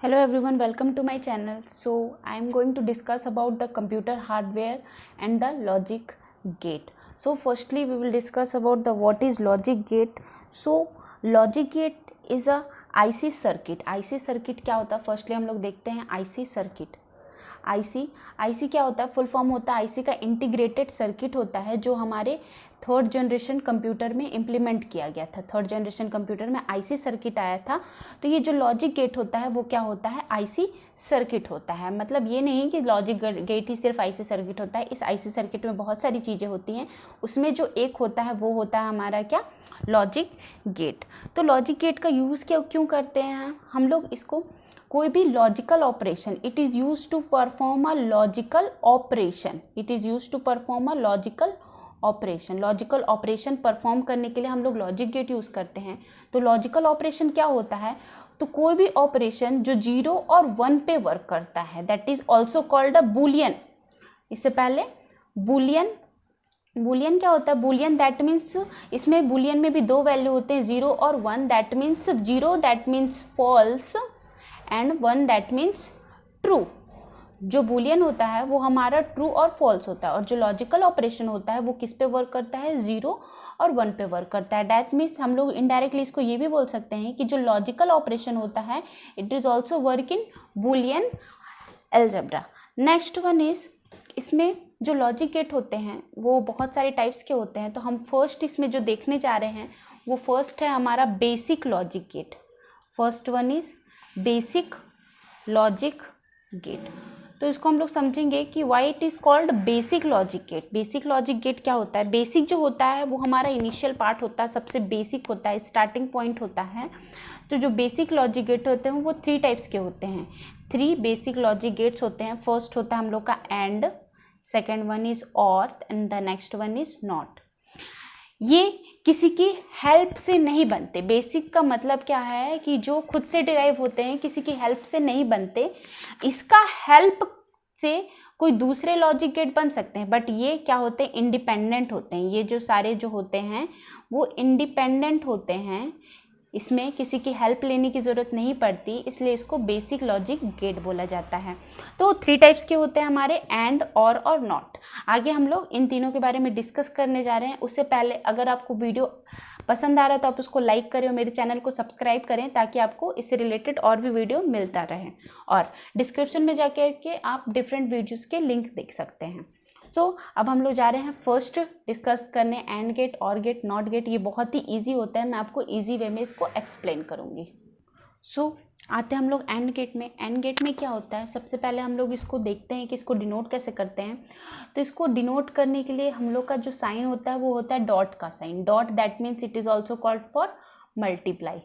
Hello everyone, welcome to my channel. So I am going to discuss about the computer hardware and the logic gate. So firstly we will discuss about the what is logic gate. So logic gate is a IC circuit. IC circuit क्या होता है? Firstly हम लोग देखते हैं IC circuit. IC क्या होता है? फुल फॉर्म होता है आईसी का इंटीग्रेटेड सर्किट होता है जो हमारे थर्ड जनरेशन कंप्यूटर में इम्प्लीमेंट किया गया था. थर्ड जनरेशन कंप्यूटर में आईसी सर्किट आया था. तो ये जो लॉजिक गेट होता है वो क्या होता है? आईसी सर्किट होता है. मतलब ये नहीं कि लॉजिक गेट ही सिर्फ आईसी सर्किट होता है. इस आईसी सर्किट में बहुत सारी चीज़ें होती हैं. उसमें जो एक होता है वो होता है हमारा क्या? Logic gate. तो लॉजिक गेट का यूज़ क्यों करते हैं हम लोग? इसको कोई भी logical operation, it is use to perform a logical operation. It is use to perform a logical operation. Logical operation perform करने के लिए हम लोग लॉजिक गेट यूज़ करते हैं. तो लॉजिकल ऑपरेशन क्या होता है? तो कोई भी ऑपरेशन जो 0 और 1 पे वर्क करता है, that is also called a Boolean. इससे पहले बूलियन क्या होता है? बूलियन दैट मीन्स, इसमें बूलियन में भी दो वैल्यू होते हैं, 0 और 1. That means 0 that means false and 1 that means true. जो बूलियन होता है वो हमारा ट्रू और फॉल्स होता है. और जो लॉजिकल ऑपरेशन होता है वो किस पे वर्क करता है? 0 और 1 पे वर्क करता है. दैट मीन्स हम लोग इनडायरेक्टली इसको ये भी बोल सकते हैं कि जो लॉजिकल ऑपरेशन होता है it is also work in Boolean algebra. Next one is, इसमें जो लॉजिक गेट होते हैं वो बहुत सारे टाइप्स के होते हैं. तो हम फर्स्ट इसमें जो देखने जा रहे हैं वो फर्स्ट है हमारा basic logic gate. First one is basic logic gate. तो इसको हम लोग समझेंगे कि why it is called basic logic gate. Basic logic gate क्या होता है? बेसिक जो होता है वो हमारा इनिशियल पार्ट होता है, सबसे बेसिक होता है, स्टार्टिंग पॉइंट होता है. तो जो बेसिक लॉजिक गेट होते हैं वो 3 टाइप्स के होते हैं. 3 बेसिक लॉजिक गेट्स होते हैं. फर्स्ट होता है हम लोग का एंड, सेकेंड वन इज और, and the next one is not. ये किसी की हेल्प से नहीं बनते. बेसिक का मतलब क्या है कि जो खुद से डिराइव होते हैं, किसी की हेल्प से नहीं बनते. इसका हेल्प से कोई दूसरे लॉजिक गेट बन सकते हैं, बट ये क्या होते हैं? इंडिपेंडेंट होते हैं. ये जो सारे जो होते हैं वो इंडिपेंडेंट होते हैं. इसमें किसी की हेल्प लेने की ज़रूरत नहीं पड़ती, इसलिए इसको बेसिक लॉजिक गेट बोला जाता है. तो 3 टाइप्स के होते हैं हमारे, एंड, और नॉट. आगे हम लोग इन तीनों के बारे में डिस्कस करने जा रहे हैं. उससे पहले अगर आपको वीडियो पसंद आ रहा है तो आप उसको लाइक करें और मेरे चैनल को सब्सक्राइब करें ताकि आपको इससे रिलेटेड और भी वीडियो मिलता रहे. और डिस्क्रिप्शन में जाकर के आप डिफरेंट वीडियोज़ के लिंक देख सकते हैं. सो अब हम लोग जा रहे हैं फर्स्ट डिस्कस करने एंड गेट, और गेट, नॉट गेट. ये बहुत ही इजी होता है, मैं आपको इजी वे में इसको एक्सप्लेन करूँगी. सो आते हैं हम लोग एंड गेट में. एंड गेट में क्या होता है? सबसे पहले हम लोग इसको देखते हैं कि इसको डिनोट कैसे करते हैं. तो इसको डिनोट करने के लिए हम लोग का जो साइन होता है वो होता है डॉट का sign. Dot that means it is also called for multiply.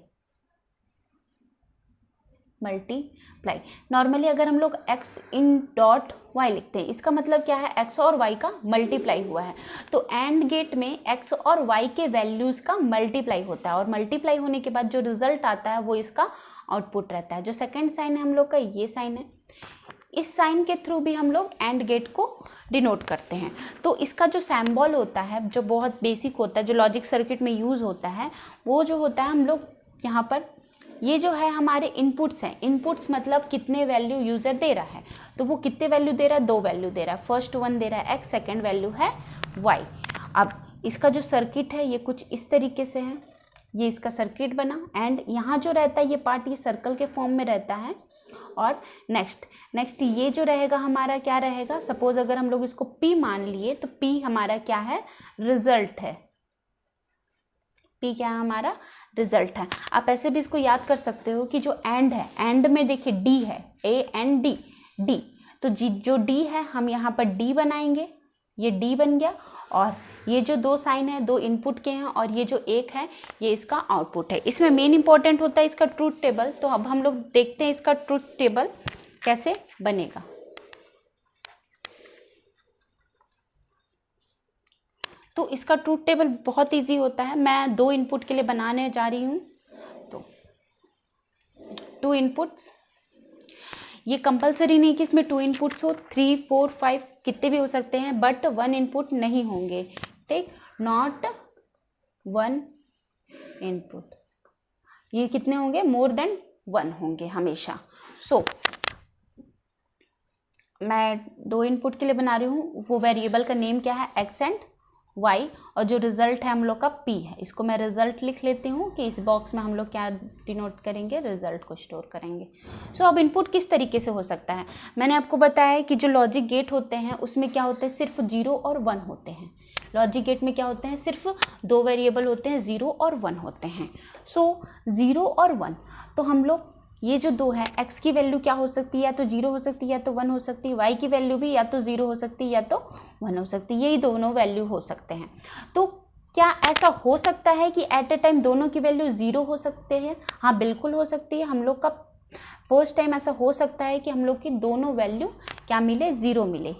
Normally अगर हम लोग x इन डॉट y लिखते हैं, इसका मतलब क्या है? x और y का मल्टीप्लाई हुआ है. तो एंड गेट में x और y के वैल्यूज़ का मल्टीप्लाई होता है, और मल्टीप्लाई होने के बाद जो रिजल्ट आता है वो इसका आउटपुट रहता है. जो सेकेंड साइन है हम लोग का, ये साइन है. इस साइन के थ्रू भी हम लोग एंड गेट को डिनोट करते हैं. तो इसका जो सैम्बॉल होता है, जो बहुत बेसिक होता है, जो लॉजिक सर्किट में यूज़ होता है, वो जो होता है हम लोग यहाँ पर, ये जो है हमारे इनपुट्स हैं. इनपुट्स मतलब कितने वैल्यू यूज़र दे रहा है. तो वो कितने वैल्यू दे रहा है? 2 वैल्यू दे रहा है. फर्स्ट वन दे रहा है x, सेकेंड वैल्यू है y. अब इसका जो सर्किट है ये कुछ इस तरीके से है. ये इसका सर्किट बना, एंड यहाँ जो रहता है ये पार्ट, ये सर्कल के फॉर्म में रहता है. और नेक्स्ट ये जो रहेगा हमारा क्या रहेगा? सपोज अगर हम लोग इसको p मान लिए तो p हमारा क्या है? रिजल्ट है. p क्या है? हमारा रिजल्ट है. आप ऐसे भी इसको याद कर सकते हो कि जो एंड है, एंड में देखिए d है, AND, तो जो d है हम यहाँ पर d बनाएंगे. ये d बन गया. और ये जो 2 साइन है 2 इनपुट के हैं, और ये जो 1 है ये इसका आउटपुट है. इसमें मेन इंपॉर्टेंट होता है इसका ट्रूथ टेबल. तो अब हम लोग देखते हैं इसका ट्रूथ टेबल कैसे बनेगा. तो इसका ट्रूथ टेबल बहुत इजी होता है. मैं 2 इनपुट के लिए बनाने जा रही हूँ. तो 2 इनपुट्स, ये कंपलसरी नहीं कि इसमें 2 इनपुट्स हो, 3, 4, 5 कितने भी हो सकते हैं, बट 1 इनपुट नहीं होंगे. ठीक, नॉट 1 इनपुट. ये कितने होंगे? मोर देन 1 होंगे हमेशा। सो मैं 2 इनपुट के लिए बना रही हूँ, वो वेरिएबल का नेम क्या है, x एंड y, और जो रिजल्ट है हम लोग का p है। इसको मैं रिजल्ट लिख लेती हूँ कि इस बॉक्स में हम लोग क्या डिनोट करेंगे, रिजल्ट को स्टोर करेंगे। सो अब इनपुट किस तरीके से हो सकता है, मैंने आपको बताया है कि जो लॉजिक गेट होते हैं उसमें क्या होते हैं, सिर्फ 0 और 1 होते हैं। लॉजिक गेट में क्या होते हैं, सिर्फ 2 वेरिएबल होते हैं, 0 और 1 होते हैं। सो 0 और 1, तो हम लोग ये जो 2 है, x की वैल्यू क्या हो सकती है, या तो 0 हो सकती है या तो 1 हो सकती है, y की वैल्यू भी या तो 0 हो सकती है या तो 1 हो सकती है, यही दोनों वैल्यू हो सकते हैं। तो क्या ऐसा हो सकता है कि एट ए टाइम दोनों की वैल्यू 0 हो सकते हैं? हाँ बिल्कुल हो सकती है। हम लोग का फर्स्ट टाइम ऐसा हो सकता है कि हम लोग की दोनों वैल्यू क्या मिले, 0 मिले।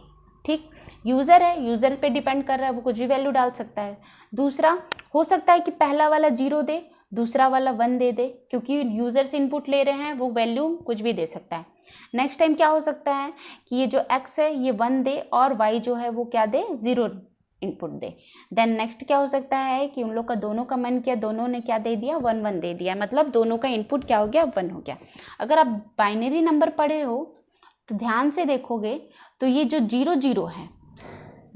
ठीक, यूज़र है, यूज़र पे डिपेंड कर रहा है, वो कुछ भी वैल्यू डाल सकता है। दूसरा हो सकता है कि पहला वाला 0 दे, दूसरा वाला 1 दे दे, क्योंकि यूज़र से इनपुट ले रहे हैं, वो वैल्यू कुछ भी दे सकता है। नेक्स्ट टाइम क्या हो सकता है कि ये जो x है ये 1 दे और y जो है वो क्या दे, 0 इनपुट दे। देन नेक्स्ट क्या हो सकता है कि उन लोग का दोनों का मन किया, दोनों ने क्या दे दिया, 1 1 दे दिया, मतलब दोनों का इनपुट क्या हो गया, 1 हो गया। अगर आप बाइनरी नंबर पढ़े हो तो ध्यान से देखोगे तो ये जो 0 0 है,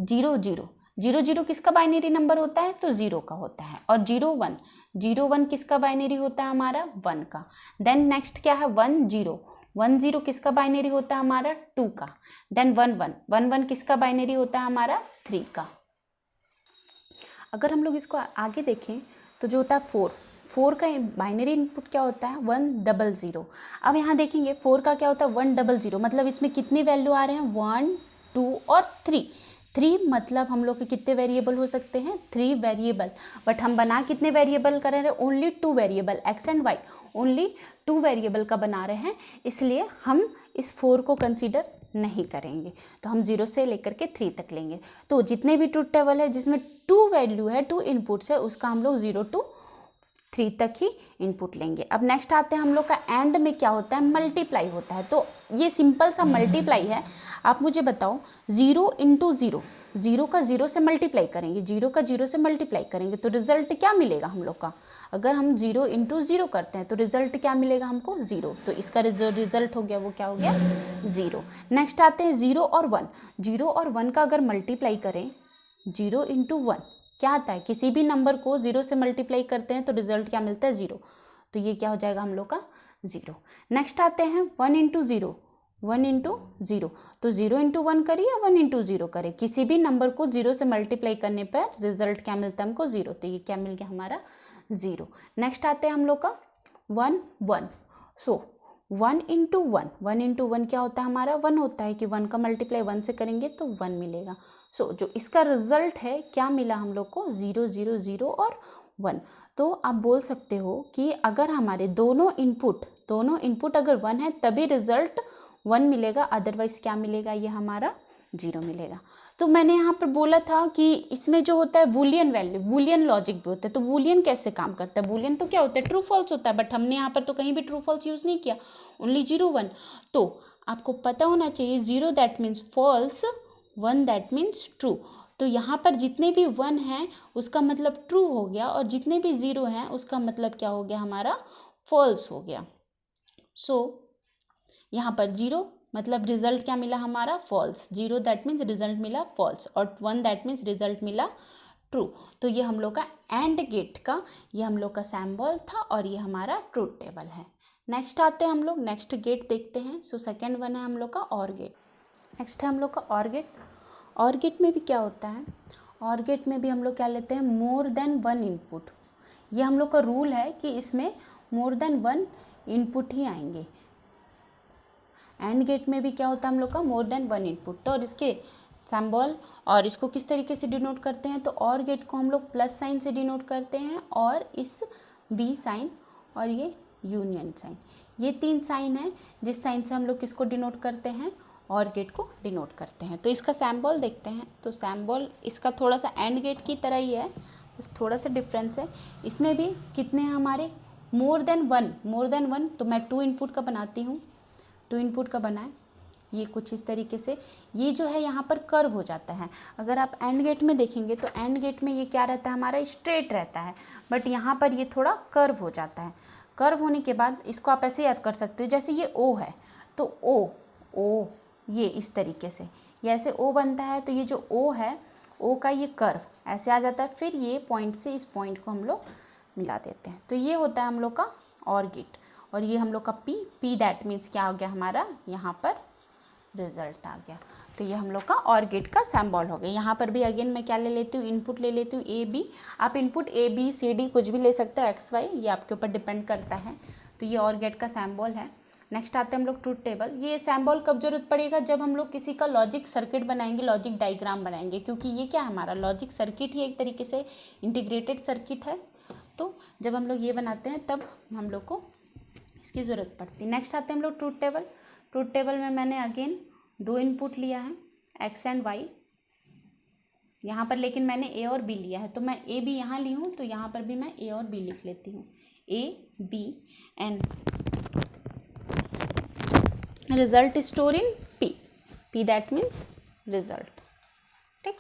0 0 0 0 किसका बाइनरी नंबर होता है, तो 0 का होता है। और 0 1 किसका बाइनरी होता है, हमारा 1 का। देन नेक्स्ट क्या है, 1 0 1 0 किसका बाइनरी होता है, हमारा 2 का। देन 1 1 1 1 किसका बाइनरी होता है, हमारा 3 का। अगर हम लोग इसको आगे देखें तो जो होता है 4 का बाइनरी इनपुट क्या होता है, 1 0 0। अब यहाँ देखेंगे 4 का क्या होता है, 1 0 0, मतलब इसमें कितनी वैल्यू आ रहे हैं, 1 2 और 3 मतलब हम लोग के कितने वेरिएबल हो सकते हैं, 3 वेरिएबल। बट हम बना कितने वेरिएबल कर रहे हैं, only 2 variable, x and y only 2 variable का बना रहे हैं, इसलिए हम इस 4 को कंसीडर नहीं करेंगे। तो हम 0 से लेकर के 3 तक लेंगे। तो जितने भी ट्रूथ टेबल है जिसमें 2 वैल्यू है, 2 इनपुट्स है, उसका हम लोग 0 to 3 तक ही इनपुट लेंगे। अब नेक्स्ट आते हैं हम लोग का एंड में क्या होता है, मल्टीप्लाई होता है। तो ये सिंपल सा मल्टीप्लाई है। आप मुझे बताओ 0 इंटू 0, 0 का 0 से मल्टीप्लाई करेंगे, 0 का 0 से मल्टीप्लाई करेंगे तो रिजल्ट क्या मिलेगा हम लोग का। अगर हम 0 इंटू 0 करते हैं तो रिजल्ट क्या मिलेगा हमको, 0। तो इसका रिजल्ट हो गया, वो क्या हो गया, 0। नेक्स्ट आते हैं 0 और 1, 0 और 1 का अगर मल्टीप्लाई करें, 0 इंटू 1 क्या आता है, किसी भी नंबर को 0 से मल्टीप्लाई करते हैं तो रिजल्ट क्या मिलता है, 0। तो ये क्या हो जाएगा हम लोग का, 0। नेक्स्ट आते हैं 1 इंटू 0, 1 इंटू 0, तो 0 इंटू 1 करिए या 1 इंटू 0 करें, किसी भी नंबर को 0 से मल्टीप्लाई करने पर रिजल्ट क्या मिलता है हमको, 0। तो ये क्या मिल गया हमारा, 0। नेक्स्ट आते हैं हम लोग का 1 1, सो 1 इंटू 1, 1 इंटू 1 क्या होता है हमारा, 1 होता है कि 1 का मल्टीप्लाई 1 से करेंगे तो 1 मिलेगा। सो जो इसका रिजल्ट है क्या मिला हम लोग को, 0 0 0 और 1। तो आप बोल सकते हो कि अगर हमारे दोनों इनपुट अगर 1 है तभी रिजल्ट 1 मिलेगा, अदरवाइज क्या मिलेगा, ये हमारा 0 मिलेगा। तो मैंने यहाँ पर बोला था कि इसमें जो होता है बूलियन वैल्यू, बूलियन लॉजिक भी होता है। तो बूलियन कैसे काम करता है, बूलियन तो क्या होता है, ट्रू फॉल्स होता है, बट हमने यहाँ पर तो कहीं भी ट्रू फॉल्स यूज़ नहीं किया, ओनली 0 1। तो आपको पता होना चाहिए 0 that means false, 1 that means true. तो यहाँ पर जितने भी 1 हैं उसका मतलब ट्रू हो गया, और जितने भी 0 हैं उसका मतलब क्या हो गया हमारा, फॉल्स हो गया। सो यहाँ पर 0 मतलब रिजल्ट क्या मिला हमारा, फॉल्स। 0 दैट मीन्स रिजल्ट मिला फॉल्स, और 1 दैट मीन्स रिजल्ट मिला ट्रू। तो ये हम लोग का एंड गेट का, ये हम लोग का सैम्बल था, और ये हमारा ट्रूथ टेबल है। नेक्स्ट आते हैं हम लोग, नेक्स्ट गेट देखते हैं। सो सेकेंड वन है हम लोग का और गेट। नेक्स्ट है हम लोग का और गेट। और गेट में भी क्या होता है, और गेट में भी हम लोग क्या लेते हैं, मोर देन 1 इनपुट। ये हम लोग का रूल है कि इसमें मोर देन 1 इनपुट ही आएंगे। एंड गेट में भी क्या होता है हम लोग का, मोर देन 1 इनपुट। तो और इसके सिंबल और इसको किस तरीके से डिनोट करते हैं, तो और गेट को हम लोग प्लस साइन से डिनोट करते हैं, और इस बी साइन और ये यूनियन साइन, ये 3 साइन है जिस साइन से हम लोग किसको डिनोट करते हैं, और गेट को डिनोट करते हैं। तो इसका सैम्बल देखते हैं। तो सैम्बल इसका थोड़ा सा एंड गेट की तरह ही है, बस थोड़ा सा डिफरेंस है। इसमें भी कितने हैं हमारे, मोर देन 1। तो मैं 2 इनपुट का बनाती हूँ, 2 इनपुट का बनाए, ये कुछ इस तरीके से। ये जो है यहाँ पर कर्व हो जाता है। अगर आप एंड गेट में देखेंगे तो एंड गेट में ये क्या रहता है हमारा, स्ट्रेट रहता है, बट यहाँ पर ये थोड़ा कर्व हो जाता है। कर्व होने के बाद इसको आप ऐसे याद कर सकते हो, जैसे ये ओ है तो ओ ये इस तरीके से, ये ऐसे ओ बनता है, तो ये जो ओ है, ओ का ये कर्व ऐसे आ जाता है, फिर ये पॉइंट से इस पॉइंट को हम लोग मिला देते हैं, तो ये होता है हम लोग का ऑर गेट। और ये हम लोग का पी दैट मीन्स क्या हो गया हमारा, यहाँ पर रिजल्ट आ गया। तो ये हम लोग का ऑर गेट का सिंबल हो गया। यहाँ पर भी अगेन मैं क्या ले लेती हूँ, इनपुट ले लेती हूँ ए बी। आप input A B C D कुछ भी ले सकते हो, एक्स वाई, ये आपके ऊपर डिपेंड करता है। तो ये ऑर गेट का सिंबल है। नेक्स्ट आते हैं हम लोग ट्रूथ टेबल। ये सिंबल कब जरूरत पड़ेगा, जब हम लोग किसी का लॉजिक सर्किट बनाएंगे, लॉजिक डायग्राम बनाएंगे, क्योंकि ये क्या है हमारा लॉजिक सर्किट ही एक तरीके से इंटीग्रेटेड सर्किट है। तो जब हम लोग ये बनाते हैं तब हम लोग को इसकी ज़रूरत पड़ती है। नेक्स्ट आते हैं हम लोग ट्रूथ टेबल। ट्रूथ टेबल में मैंने अगेन 2 इनपुट लिया है, एक्स एंड वाई। यहाँ पर लेकिन मैंने ए और बी लिया है, तो मैं ए बी यहाँ ली हूँ, तो यहाँ पर भी मैं ए और बी लिख लेती हूँ, A B and result store in P that means result. ठीक,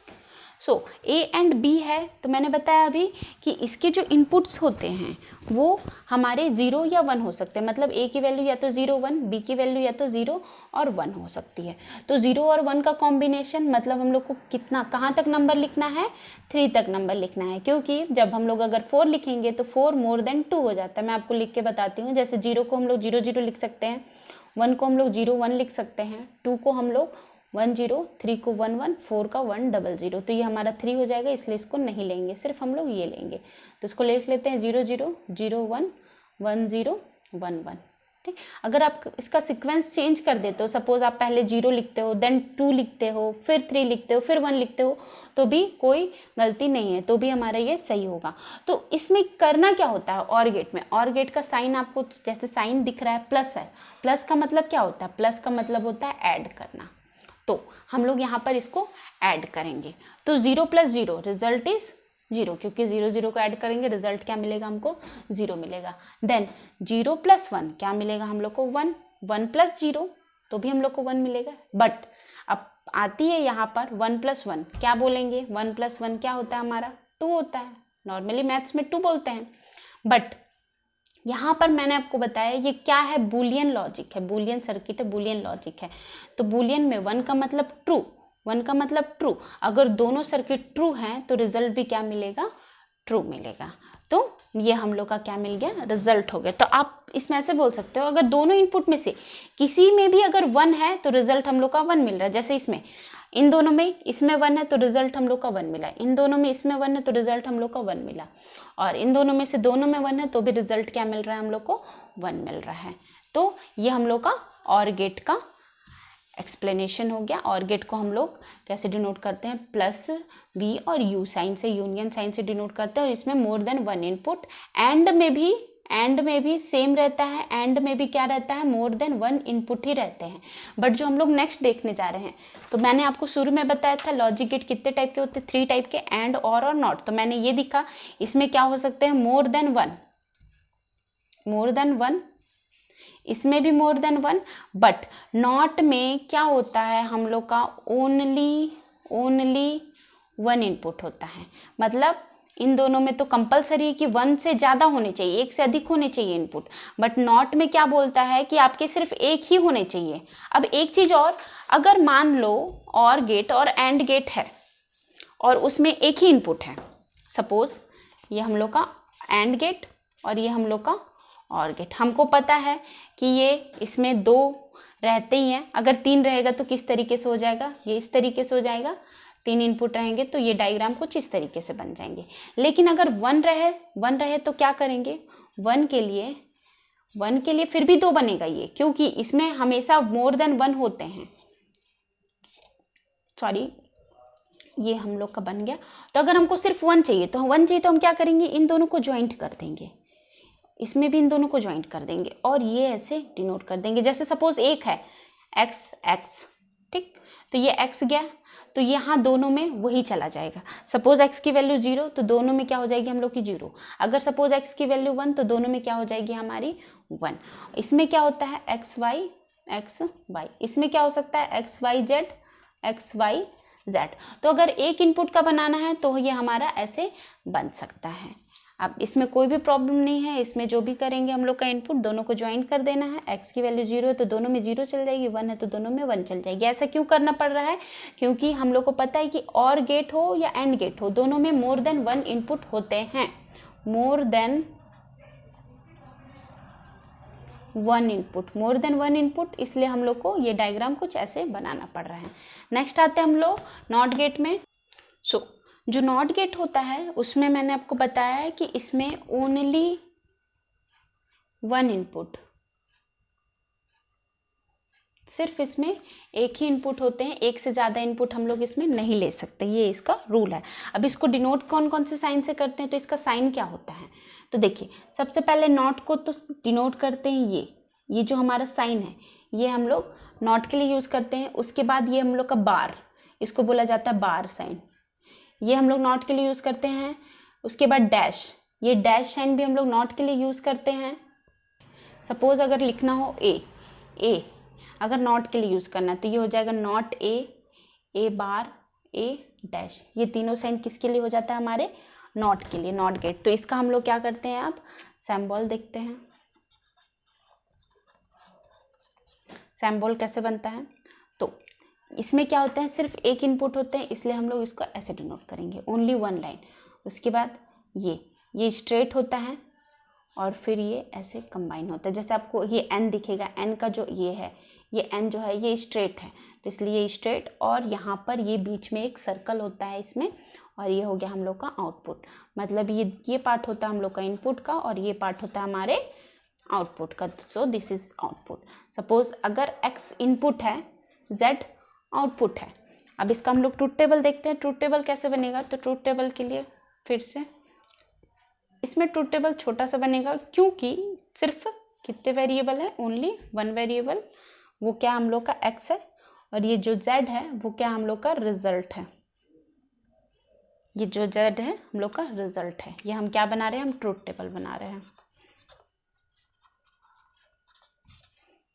सो ए एंड बी है, तो मैंने बताया अभी कि इसके जो इनपुट्स होते हैं वो हमारे 0 या 1 हो सकते हैं। मतलब ए की वैल्यू या तो 0 1, बी की वैल्यू या तो 0 और 1 हो सकती है। तो 0 और 1 का कॉम्बिनेशन, मतलब हम लोग को कितना, कहाँ तक नंबर लिखना है, 3 तक नंबर लिखना है, क्योंकि जब हम लोग अगर 4 लिखेंगे तो 4 मोर देन 2 हो जाता है। मैं आपको लिख के बताती हूँ। जैसे 0 को हम लोग 0 0 लिख सकते हैं, 1 को हम लोग 0 1 लिख सकते हैं, 2 को हम लोग 1 0, 3 को 1 1, 4 का 1 0 0। तो ये हमारा 3 हो जाएगा, इसलिए इसको नहीं लेंगे, सिर्फ हम लोग ये लेंगे। तो इसको लिख लेते हैं 0 0 0 1 1 0 1 1। ठीक, अगर आप इसका सीक्वेंस चेंज कर देते हो, सपोज आप पहले 0 लिखते हो, देन 2 लिखते हो, फिर 3 लिखते हो, फिर 1 लिखते हो, तो भी कोई गलती नहीं है, तो भी हमारा ये सही होगा। तो इसमें करना क्या होता है ऑर गेट में, ऑर गेट का साइन आपको जैसे साइन दिख रहा है, प्लस है। प्लस का मतलब क्या होता है, प्लस का मतलब होता है ऐड करना। तो हम लोग यहाँ पर इसको ऐड करेंगे, तो 0 + 0 रिजल्ट इज 0, क्योंकि 0 0 को ऐड करेंगे, रिजल्ट क्या मिलेगा हमको, 0 मिलेगा। देन 0 + 1 क्या मिलेगा हम लोग को, 1, 1 + 0 तो भी हम लोग को 1 मिलेगा। बट अब आती है यहाँ पर 1 + 1, क्या बोलेंगे, 1 + 1 क्या होता है हमारा, 2 होता है। नॉर्मली मैथ्स में 2 बोलते हैं, बट यहाँ पर मैंने आपको बताया ये क्या है, बूलियन लॉजिक है, बूलियन सर्किट है, बूलियन लॉजिक है। तो बूलियन में 1 का मतलब ट्रू, 1 का मतलब ट्रू। अगर दोनों सर्किट ट्रू हैं तो रिजल्ट भी क्या मिलेगा, ट्रू मिलेगा। तो ये हम लोग का क्या मिल गया, रिजल्ट हो गया। तो आप इसमें ऐसे बोल सकते हो, अगर दोनों इनपुट में से किसी में भी अगर 1 है तो रिजल्ट हम लोग का 1 मिल रहा है। जैसे इसमें इन दोनों में, इसमें 1 है तो रिजल्ट हम लोग का 1 मिला, इन दोनों में इसमें 1 है तो रिजल्ट हम लोग का 1 मिला, और इन दोनों में से दोनों में 1 है तो भी रिजल्ट क्या मिल रहा है, हम लोग को 1 मिल रहा है। तो ये हम लोग का ऑर गेट का एक्सप्लेनेशन हो गया। ऑर गेट को हम लोग कैसे डिनोट करते हैं, प्लस वी और यू साइन से, यूनियन साइन से डिनोट करते हैं। और इसमें मोर देन 1 इनपुट, एंड में भी सेम रहता है, एंड में भी क्या रहता है, मोर देन 1 इनपुट ही रहते हैं। बट जो हम लोग नेक्स्ट देखने जा रहे हैं, तो मैंने आपको शुरू में बताया था लॉजिक गेट कितने टाइप के होते हैं, 3 टाइप के, एंड और नॉट। तो मैंने ये दिखा, इसमें क्या हो सकते हैं, मोर देन 1, इसमें भी मोर देन 1। बट नॉट में क्या होता है हम लोग का, ओनली 1 इनपुट होता है। मतलब इन दोनों में तो कंपलसरी है कि 1 से ज़्यादा होने चाहिए, 1 से अधिक होने चाहिए इनपुट। बट नॉट में क्या बोलता है कि आपके सिर्फ 1 ही होने चाहिए। अब एक चीज़ और, अगर मान लो और गेट और एंड गेट है और उसमें एक ही इनपुट है, सपोज ये हम लोग का एंड गेट और ये हम लोग का और गेट, हमको पता है कि ये इसमें 2 रहते ही हैं। अगर 3 रहेगा तो किस तरीके से हो जाएगा, ये इस तरीके से हो जाएगा। 3 इनपुट रहेंगे तो ये डायग्राम कुछ इस तरीके से बन जाएंगे। लेकिन अगर 1 रहे तो क्या करेंगे, 1 के लिए फिर भी 2 बनेगा ये, क्योंकि इसमें हमेशा मोर देन 1 होते हैं। सॉरी, ये हम लोग का बन गया। तो अगर हमको सिर्फ 1 चाहिए तो हम क्या करेंगे, इन दोनों को ज्वाइंट कर देंगे, इसमें भी इन दोनों को ज्वाइंट कर देंगे और ये ऐसे डिनोट कर देंगे। जैसे सपोज 1 है x, ठीक, तो ये x गया, तो यहाँ दोनों में वही चला जाएगा। सपोज x की वैल्यू 0 तो दोनों में क्या हो जाएगी हम लोग की 0। अगर सपोज x की वैल्यू 1 तो दोनों में क्या हो जाएगी हमारी 1। इसमें क्या होता है x y, इसमें क्या हो सकता है x y z। तो अगर एक इनपुट का बनाना है तो ये हमारा ऐसे बन सकता है। अब इसमें कोई भी प्रॉब्लम नहीं है, इसमें जो भी करेंगे हम लोग का इनपुट दोनों को ज्वाइन कर देना है। x की वैल्यू 0 है तो दोनों में 0 चल जाएगी, 1 है तो दोनों में 1 चल जाएगी। ऐसा क्यों करना पड़ रहा है? क्योंकि हम लोग को पता है कि और गेट हो या एंड गेट हो, दोनों में मोर देन 1 इनपुट होते हैं, मोर देन 1 इनपुट, इसलिए हम लोग को ये डायग्राम कुछ ऐसे बनाना पड़ रहा है। नेक्स्ट आते हैं हम लोग नॉट गेट में। जो नॉट गेट होता है उसमें मैंने आपको बताया है कि इसमें ओनली 1 इनपुट, सिर्फ इसमें एक ही इनपुट होते हैं, एक से ज़्यादा इनपुट हम लोग इसमें नहीं ले सकते, ये इसका रूल है। अब इसको डिनोट कौन कौन से साइन से करते हैं, तो इसका साइन क्या होता है, तो देखिए सबसे पहले नॉट को तो डिनोट करते हैं ये जो हमारा साइन है ये हम लोग नॉट के लिए यूज़ करते हैं। उसके बाद ये हम लोग का बार, इसको बोला जाता है बार साइन, ये हम लोग नॉट के लिए यूज़ करते हैं। उसके बाद डैश, ये डैश साइन भी हम लोग नॉट के लिए यूज़ करते हैं। सपोज अगर लिखना हो ए अगर नॉट के लिए यूज़ करना है तो ये हो जाएगा not a bar A dash, ये तीनों साइन किसके लिए हो जाता है, हमारे नॉट के लिए, नॉट गेट। तो इसका हम लोग क्या करते हैं, अब सिंबल देखते हैं, सिंबल कैसे बनता है। तो इसमें क्या होता है, सिर्फ एक इनपुट होते हैं, इसलिए हम लोग इसको ऐसे डिनोट करेंगे, ओनली 1 लाइन। उसके बाद ये स्ट्रेट होता है और फिर ये ऐसे कंबाइन होता है, जैसे आपको ये एन दिखेगा, एन का जो ये है, ये एन जो है ये स्ट्रेट है तो इसलिए ये स्ट्रेट, और यहाँ पर ये बीच में एक सर्कल होता है इसमें, और ये हो गया हम लोग का आउटपुट। मतलब ये पार्ट होता है हम लोग का इनपुट का और ये पार्ट होता है हमारे आउटपुट का। So this is output. Suppose अगर x इनपुट है, z आउटपुट है। अब इसका हम लोग ट्रूथ टेबल देखते हैं, ट्रूथ टेबल कैसे बनेगा। तो ट्रूथ टेबल के लिए फिर से इसमें ट्रूथ टेबल छोटा सा बनेगा, क्योंकि सिर्फ कितने वेरिएबल है, ओनली 1 वेरिएबल, वो क्या हम लोग का x है, और ये जो z है वो क्या हम लोग का रिजल्ट है। ये जो z है हम लोग का रिजल्ट है। ये हम क्या बना रहे हैं, हम ट्रूथ टेबल बना रहे हैं,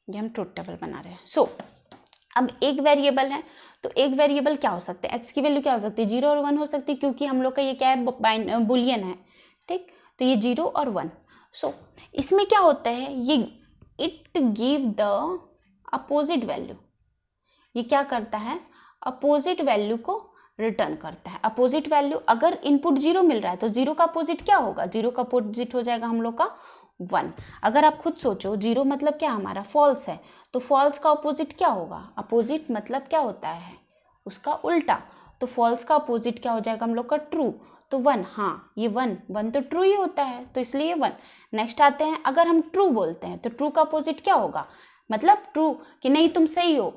ये हम ट्रूथ टेबल बना रहे हैं। सो अब एक वेरिएबल है तो एक वेरिएबल क्या हो सकते हैं, x की वैल्यू क्या हो सकती है, 0 और 1 हो सकती है, क्योंकि हम लोग का ये क्या है, बुलियन है, ठीक। तो ये 0 और 1। सो इसमें क्या होता है, ये it give the opposite value, ये क्या करता है, अपोजिट वैल्यू को रिटर्न करता है। अपोजिट वैल्यू, अगर इनपुट 0 मिल रहा है तो 0 का अपोजिट क्या होगा, 0 का अपोजिट हो जाएगा हम लोग का 1। अगर आप खुद सोचो 0 मतलब क्या हमारा फॉल्स है, तो फॉल्स का अपोजिट क्या होगा, अपोजिट मतलब क्या होता है, उसका उल्टा। तो फॉल्स का अपोजिट क्या हो जाएगा हम लोग का ट्रू, तो 1। हाँ ये 1 तो ट्रू ही होता है, तो इसलिए 1। नेक्स्ट आते हैं, अगर हम ट्रू बोलते हैं तो ट्रू का अपोजिट क्या होगा, मतलब ट्रू कि नहीं तुम सही हो,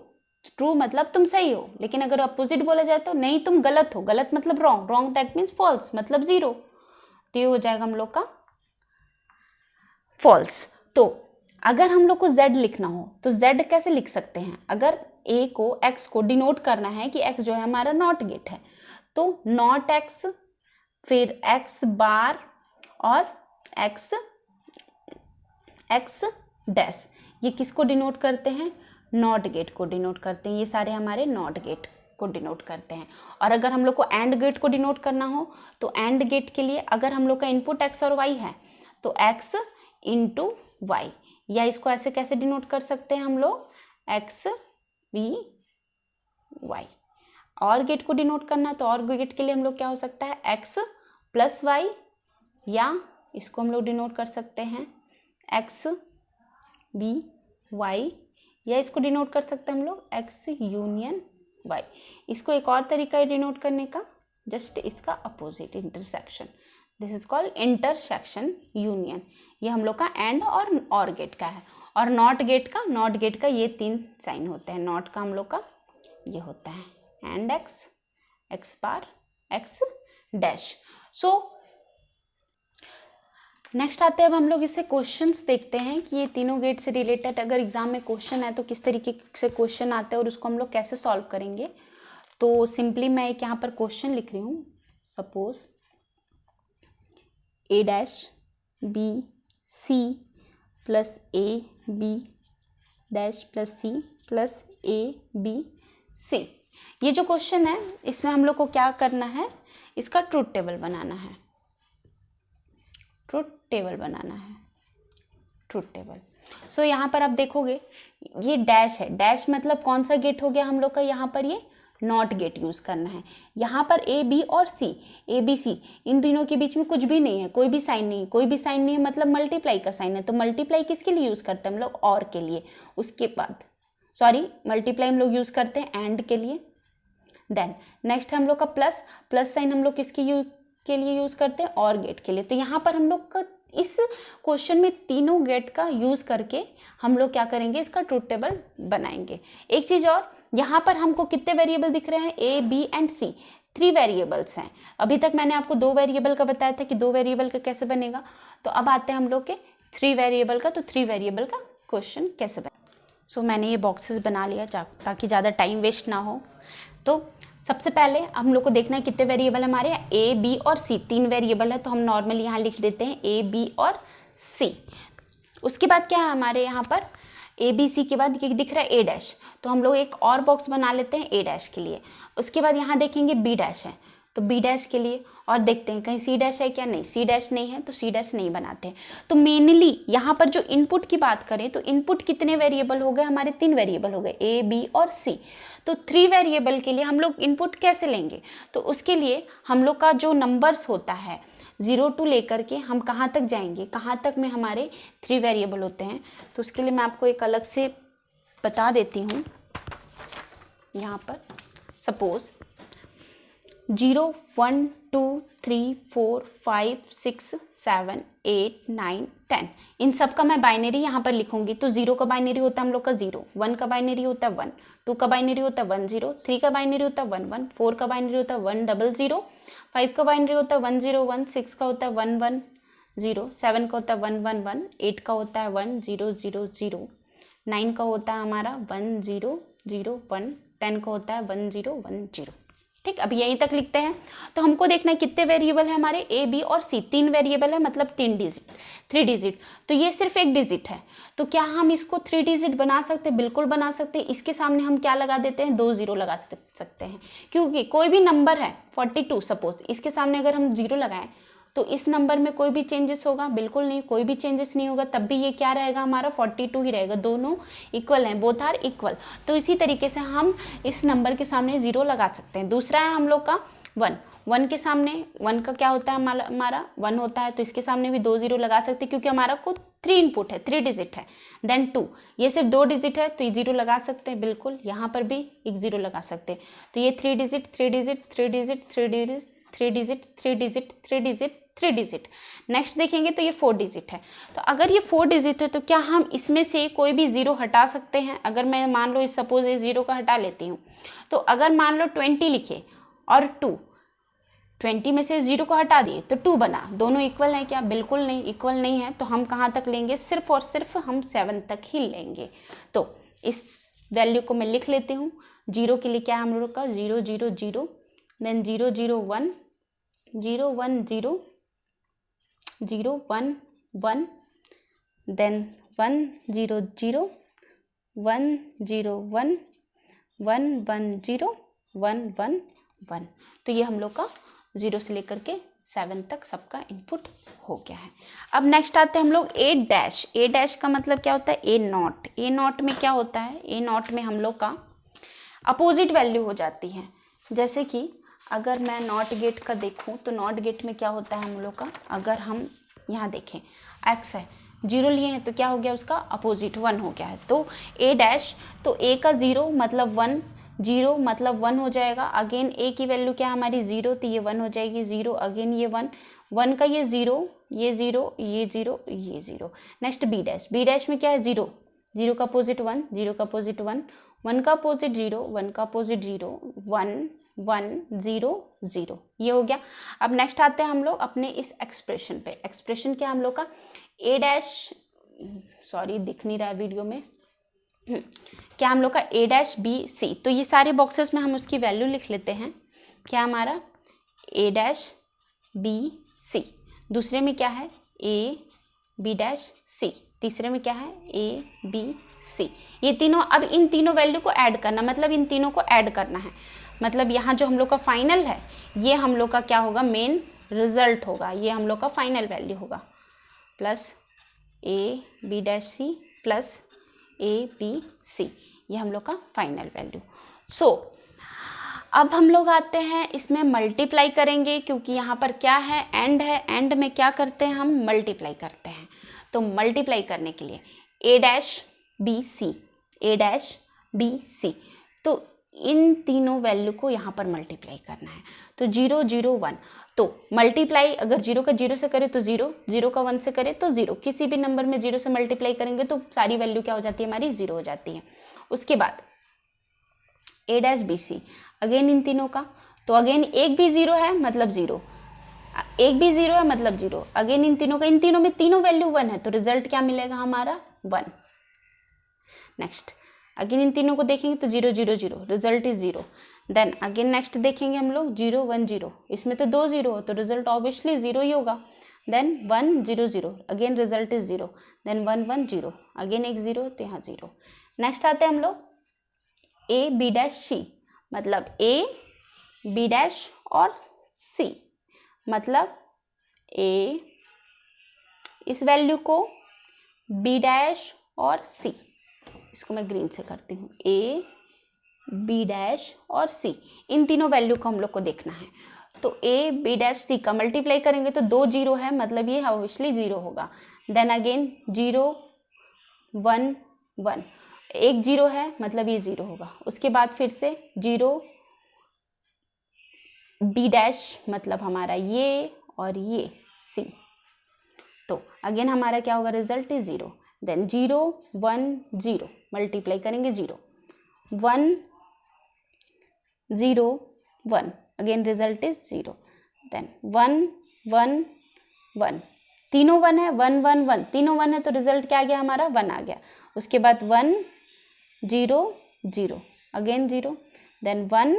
ट्रू मतलब तुम सही हो। लेकिन अगर अपोजिट बोला जाए तो नहीं तुम गलत हो, गलत मतलब wrong, wrong that means false मतलब 0, तो ये हो जाएगा हम लोग का फॉल्स। तो अगर हम लोग को z लिखना हो तो z कैसे लिख सकते हैं, अगर a को x को डिनोट करना है कि x जो है हमारा नॉट गेट है, तो नॉट x फिर x बार और x डैश, ये किसको डिनोट करते हैं, नॉट गेट को डिनोट करते हैं। ये सारे हमारे नॉट गेट को डिनोट करते हैं। और अगर हम लोग को एंड गेट को डिनोट करना हो तो एंड गेट के लिए अगर हम लोग का इनपुट x और y है तो x इंटू वाई, या इसको ऐसे कैसे डिनोट कर सकते हैं हम लोग, x b y। और गेट को डिनोट करना है तो और गेट के लिए हम लोग क्या हो सकता है, x प्लस वाई, या इसको हम लोग डिनोट कर सकते हैं x b y, या इसको डिनोट कर सकते हैं हम लोग x यूनियन y। इसको एक और तरीका है डिनोट करने का, जस्ट इसका opposite, intersection, this is called intersection union. ये हम लोग का एंड और गेट का है। और नॉट गेट का ये 3 साइन होते हैं। नॉट का हम लोग का ये होता है and x bar x dash. So next आते हैं अब हम लोग इससे क्वेश्चंस देखते हैं कि ये तीनों गेट से रिलेटेड अगर एग्जाम में क्वेश्चन है तो किस तरीके से क्वेश्चन आते हैं और उसको हम लोग कैसे सॉल्व करेंगे। तो सिंपली मैं एक यहाँ पर क्वेश्चन लिख रही हूँ, suppose a dash b c plus a b dash plus c plus a b c। ये जो क्वेश्चन है इसमें हम लोग को क्या करना है, इसका ट्रूथ टेबल बनाना है। टेबल बनाना है, ट्रूथ टेबल। सो यहाँ पर आप देखोगे ये डैश है, डैश मतलब कौन सा गेट हो गया हम लोग का, यहाँ पर ये नॉट गेट यूज़ करना है। यहाँ पर ए बी और सी, ए बी सी इन तीनों के बीच में कुछ भी नहीं है, कोई भी साइन नहीं है, कोई भी साइन नहीं है मतलब मल्टीप्लाई का साइन है। तो मल्टीप्लाई किसके लिए यूज़ करते हैं हम लोग, और के लिए। उसके बाद मल्टीप्लाई हम लोग यूज़ करते हैं एंड के लिए। देन नेक्स्ट हम लोग का प्लस, प्लस साइन हम लोग के लिए यूज़ करते हैं, और गेट के लिए। तो यहाँ पर हम लोग का इस क्वेश्चन में तीनों गेट का यूज़ करके हम लोग क्या करेंगे, इसका ट्रूथ टेबल बनाएंगे। एक चीज़ और, यहाँ पर हमको कितने वेरिएबल दिख रहे हैं, A B and C, 3 variables हैं। अभी तक मैंने आपको 2 वेरिएबल का बताया था कि 2 वेरिएबल का कैसे बनेगा। तो अब आते हैं हम लोग के 3 वेरिएबल का। तो 3 वेरिएबल का क्वेश्चन कैसे बने। सो मैंने ये बॉक्सेस बना लिया ताकि ज़्यादा टाइम वेस्ट ना हो। तो सबसे पहले हम लोग को देखना है कितने वेरिएबल हमारे, ए बी और सी 3 वेरिएबल है। तो हम नॉर्मली यहाँ लिख देते हैं ए बी और सी। उसके बाद क्या है हमारे यहाँ पर, ए बी सी के बाद ये दिख रहा है ए डैश, तो हम लोग एक और बॉक्स बना लेते हैं ए डैश के लिए। उसके बाद यहाँ देखेंगे बी डैश है, तो बी डैश के लिए, और देखते हैं कहीं सी डैश है क्या, नहीं सी डैश नहीं है, तो सी डैश नहीं बनाते हैं। तो मेनली यहाँ पर जो इनपुट की बात करें तो इनपुट कितने वेरिएबल हो गए हमारे, 3 वेरिएबल हो गए, ए बी और सी। तो 3 वेरिएबल के लिए हम लोग इनपुट कैसे लेंगे, तो उसके लिए हम लोग का जो नंबर्स होता है 0 to लेकर के हम कहाँ तक जाएंगे, कहाँ तक में हमारे 3 वेरिएबल होते हैं। तो उसके लिए मैं आपको एक अलग से बता देती हूँ। यहाँ पर सपोज 0 1 2 3 4 5 6 7 8 9 10 इन सब का मैं बाइनरी यहाँ पर लिखूंगी। तो 0 का बाइनरी होता है हम लोग का 0, 1 का बाइनरी होता है 1, 2 का बाइनरी होता है 1 0, 3 का बाइनरी होता है 1 1, 4 का बाइनरी होता है 1 0 0, 5 का बाइनरी होता है 1 0 1, 6 का होता है 1 1 0, 7 का होता है 1 1 1, 8 का होता है 1 0 0 0, 9 का होता है हमारा 1 0 0 1, 10 का होता है 1 0 1 0। ठीक, अब यहीं तक लिखते हैं। तो हमको देखना है कितने वेरिएबल है हमारे, ए बी और सी 3 वेरिएबल है, मतलब 3 डिजिट। तो ये सिर्फ एक डिजिट है, तो क्या हम इसको 3 डिजिट बना सकते हैं, बिल्कुल बना सकते हैं। इसके सामने हम क्या लगा देते हैं, 2 0 लगा सकते हैं, क्योंकि कोई भी नंबर है 42 सपोज, इसके सामने अगर हम 0 लगाएं तो इस नंबर में कोई भी चेंजेस होगा, बिल्कुल नहीं, कोई भी चेंजेस नहीं होगा, तब भी ये क्या रहेगा हमारा 42 ही रहेगा, दोनों इक्वल हैं, बोथ आर इक्वल। तो इसी तरीके से हम इस नंबर के सामने 0 लगा सकते हैं। दूसरा है हम लोग का 1 के सामने 1 का क्या होता है हमारा 1 होता है, तो इसके सामने भी 2 0 लगा सकते हैं, क्योंकि हमारा कुछ 3 इनपुट है, 3 डिजिट है। देन 2, ये सिर्फ 2 डिजिट है, तो ये 0 लगा सकते हैं, बिल्कुल यहाँ पर भी एक 0 लगा सकते हैं। तो ये 3 digit 3 digit 3 digit 3 digit 3 digit 3 digit 3 digit 3 digit. Next देखेंगे तो ये 4 डिजिट है। तो अगर ये 4 डिजिट है तो क्या हम इसमें से कोई भी 0 हटा सकते हैं। अगर मैं मान लो सपोज ये 0 का हटा लेती हूँ, तो अगर मान लो 20 लिखे और 2, 20 में से 0 को हटा दिए तो 2 बना, दोनों इक्वल है क्या, बिल्कुल नहीं, इक्वल नहीं है। तो हम कहाँ तक लेंगे, सिर्फ और सिर्फ हम 7 तक ही लेंगे। तो इस वैल्यू को मैं लिख लेती हूँ। 0 के लिए क्या है हम लोग का 0 0 0, देन 0 0 1 0 1 0 0 1 1, देन 1 0 0 1 0 1 1 1 0 1 1 1। तो ये हम लोग का 0 से लेकर के 7 तक सबका इनपुट हो गया है। अब नेक्स्ट आते हैं हम लोग ए डैश। ए डैश का मतलब क्या होता है, ए नॉट। ए नॉट में क्या होता है, ए नॉट में हम लोग का अपोजिट वैल्यू हो जाती है। जैसे कि अगर मैं नॉट गेट का देखूं तो नॉट गेट में क्या होता है हम लोग का, अगर हम यहाँ देखें x है, 0 लिए हैं तो क्या हो गया, उसका अपोजिट 1 हो गया है। तो ए डैश, तो a का 0 मतलब 1, 0 मतलब 1 हो जाएगा। अगेन a की वैल्यू क्या है हमारी 0, तो ये 1 हो जाएगी, 0 अगेन ये 1, 1 का ये 0, ये 0, ये 0, ये 0। Next B dash. B dash में क्या है 0, 0 का अपोजिट 1, 0 का अपोजिट 1, 1 का अपोजिट 0, 1 का अपोजिट 0, 1 1 0 0, ये हो गया। अब नेक्स्ट आते हैं हम लोग अपने इस एक्सप्रेशन पे। एक्सप्रेशन क्या हम लोग का ए डैश, सॉरी दिख नहीं रहा है वीडियो में, क्या हम लोग का ए डैश बी सी। तो ये सारे बॉक्सेस में हम उसकी वैल्यू लिख लेते हैं। क्या हमारा ए डैश बी सी, दूसरे में क्या है ए बी डैश सी, तीसरे में क्या है ए बी सी। ये तीनों, अब इन तीनों वैल्यू को ऐड करना, मतलब इन तीनों को ऐड करना है। मतलब यहाँ जो हम लोग का फाइनल है ये हम लोग का क्या होगा, मेन रिजल्ट होगा, ये हम लोग का फाइनल वैल्यू होगा। Plus A B dash C plus A B C, ये हम लोग का फाइनल वैल्यू। सो अब हम लोग आते हैं इसमें मल्टीप्लाई करेंगे, क्योंकि यहाँ पर क्या है, एंड है, एंड में क्या करते हैं हम, मल्टीप्लाई करते हैं। तो मल्टीप्लाई करने के लिए ए डैश बी सी, ए डैश बी सी, तो इन तीनों वैल्यू को यहाँ पर मल्टीप्लाई करना है। तो 0 0 1, तो मल्टीप्लाई अगर 0 का 0 से करें तो 0, 0 का 1 से करें तो 0, किसी भी नंबर में 0 से मल्टीप्लाई करेंगे तो सारी वैल्यू क्या हो जाती है, हमारी 0 हो जाती है। उसके बाद A dash B C, again इन तीनों का, तो अगेन एक भी 0 है मतलब 0, एक भी 0 है मतलब 0, अगेन इन तीनों का, इन तीनों में तीनों वैल्यू 1 है, तो रिजल्ट क्या मिलेगा हमारा, 1। नेक्स्ट अगेन इन तीनों को देखेंगे तो 0 0 0, result is 0। Then again next देखेंगे हम लोग 0 1 0, इसमें तो 2 0 हो तो रिजल्ट ऑब्वियसली 0 ही होगा। Then 1 0 0, again result is 0। Then 1 1 0, again एक 0, तो यहाँ 0। नेक्स्ट आते हैं हम लोग ए बी डैश सी, मतलब ए बी डैश और सी, मतलब ए इस वैल्यू को, बी डैश और सी, इसको मैं ग्रीन से करती हूँ, ए बी डैश और सी, इन तीनों वैल्यू को हम लोग को देखना है। तो ए बी डैश सी का मल्टीप्लाई करेंगे तो 2 0 है, मतलब ये ऑब्वियसली 0 होगा। देन अगेन 0 1 1, एक 0 है मतलब ये 0 होगा। उसके बाद फिर से 0 बी डैश, मतलब हमारा ये और ये सी, तो अगेन हमारा क्या होगा, रिजल्ट इज 0। देन 0 1 0, मल्टीप्लाई करेंगे 0 1 0 1, अगेन रिजल्ट इज 0। देन 1 1 1, तीनों 1 है, 1 1 1, तीनों 1 है तो रिजल्ट क्या आ गया हमारा, 1 आ गया। उसके बाद 1 0 0, अगेन 0, देन 1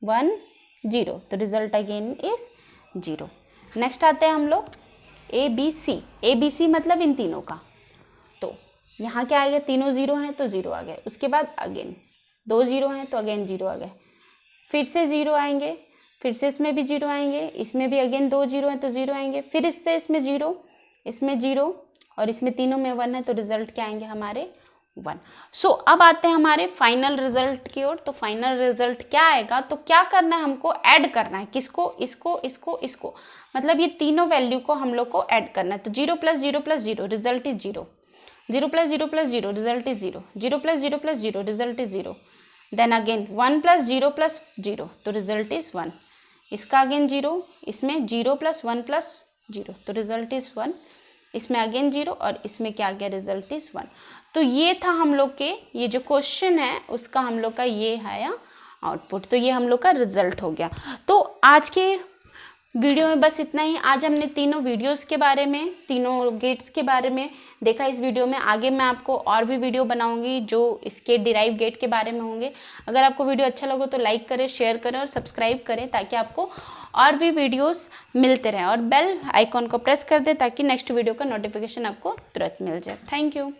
1 0, तो रिजल्ट अगेन इज 0। नेक्स्ट आते हैं हम लोग ए बी सी, ए बी सी मतलब इन तीनों का, तो यहाँ क्या आएगा, तीनों 0 हैं तो 0 आ गए। उसके बाद अगेन 2 0 हैं तो अगेन 0 आ गए, फिर से 0 आएंगे, फिर से इसमें भी 0 आएंगे, इसमें भी अगेन 2 0 हैं तो 0 आएंगे, फिर इससे इसमें 0, इसमें 0 और इसमें तीनों में 1 है, तो रिजल्ट क्या आएंगे हमारे, 1। सो अब आते हैं हमारे फाइनल रिजल्ट की ओर। तो फाइनल रिजल्ट क्या आएगा, तो क्या करना है हमको, ऐड करना है, किसको, इसको इसको इसको, मतलब ये तीनों वैल्यू को हम लोग को ऐड करना है। तो 0 + 0 + 0, result is 0, 0 + 0 + 0, result is 0, 0 + 0 + 0, result is 0। Then again 1 + 0 + 0, तो रिजल्ट इज 1। इसका अगेन 0, इसमें 0 + 1 + 0, तो रिजल्ट इज 1। इसमें अगेन 0 और इसमें क्या आ गया, रिजल्ट इज 1। तो ये था हम लोग के, ये जो क्वेश्चन है उसका हम लोग का ये है आउटपुट, तो ये हम लोग का रिजल्ट हो गया। तो आज के वीडियो में बस इतना ही। आज हमने तीनों वीडियोस के बारे में, तीनों गेट्स के बारे में देखा इस वीडियो में। आगे मैं आपको और भी वीडियो बनाऊंगी जो इसके डिराइव गेट के बारे में होंगे। अगर आपको वीडियो अच्छा लगे तो लाइक करें, शेयर करें और सब्सक्राइब करें, ताकि आपको और भी वीडियोस मिलते रहें, और बेल आइकॉन को प्रेस कर दें ताकि नेक्स्ट वीडियो का नोटिफिकेशन आपको तुरंत मिल जाए। Thank you.